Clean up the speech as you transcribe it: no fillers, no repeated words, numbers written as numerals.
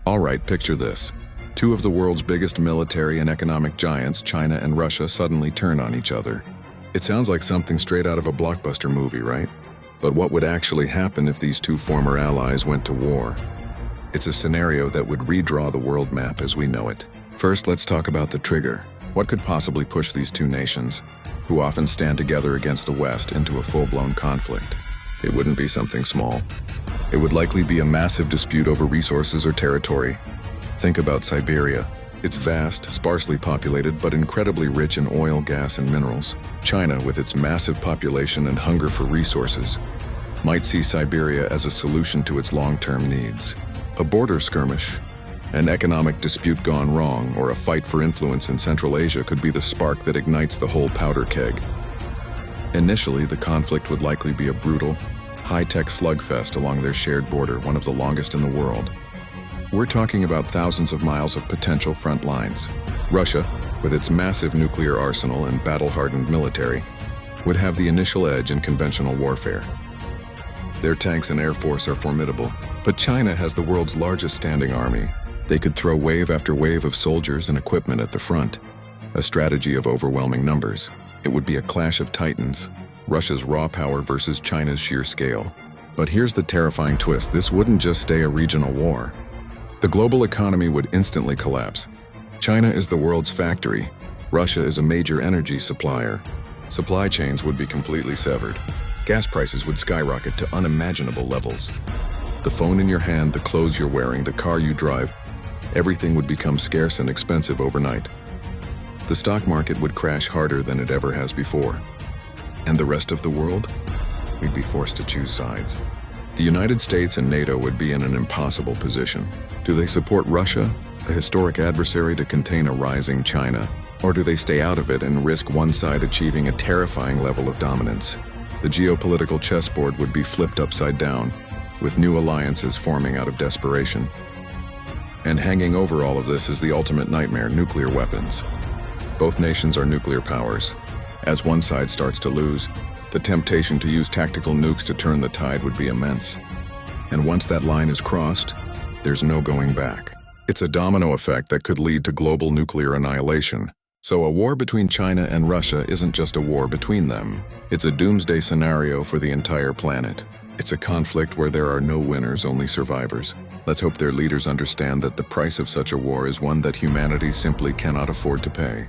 Alright, picture this. Two of the world's biggest military and economic giants, China and Russia, suddenly turn on each other. It sounds like something straight out of a blockbuster movie, right? But what would actually happen if these two former allies went to war? It's a scenario that would redraw the world map as we know it. First, let's talk about the trigger. What could possibly push these two nations, who often stand together against the West, into a full-blown conflict? It wouldn't be something small. It would likely be a massive dispute over resources or territory. Think about Siberia. It's vast, sparsely populated, but incredibly rich in oil, gas, and minerals. China, with its massive population and hunger for resources, might see Siberia as a solution to its long-term needs. A border skirmish, an economic dispute gone wrong, or a fight for influence in Central Asia could be the spark that ignites the whole powder keg. Initially, the conflict would likely be a brutal, high-tech slugfest along their shared border, one of the longest in the world. We're talking about thousands of miles of potential front lines. Russia, with its massive nuclear arsenal and battle-hardened military, would have the initial edge in conventional warfare. Their tanks and air force are formidable, but China has the world's largest standing army. They could throw wave after wave of soldiers and equipment at the front, a strategy of overwhelming numbers. It would be a clash of titans, Russia's raw power versus China's sheer scale. But here's the terrifying twist: this wouldn't just stay a regional war. The global economy would instantly collapse. China is the world's factory. Russia is a major energy supplier. Supply chains would be completely severed. Gas prices would skyrocket to unimaginable levels. The phone in your hand, the clothes you're wearing, the car you drive, everything would become scarce and expensive overnight. The stock market would crash harder than it ever has before. And the rest of the world? We'd be forced to choose sides. The United States and NATO would be in an impossible position. Do they support Russia, a historic adversary, to contain a rising China? Or do they stay out of it and risk one side achieving a terrifying level of dominance? The geopolitical chessboard would be flipped upside down, with new alliances forming out of desperation. And hanging over all of this is the ultimate nightmare: nuclear weapons. Both nations are nuclear powers. As one side starts to lose, the temptation to use tactical nukes to turn the tide would be immense. And once that line is crossed, there's no going back. It's a domino effect that could lead to global nuclear annihilation. So a war between China and Russia isn't just a war between them. It's a doomsday scenario for the entire planet. It's a conflict where there are no winners, only survivors. Let's hope their leaders understand that the price of such a war is one that humanity simply cannot afford to pay.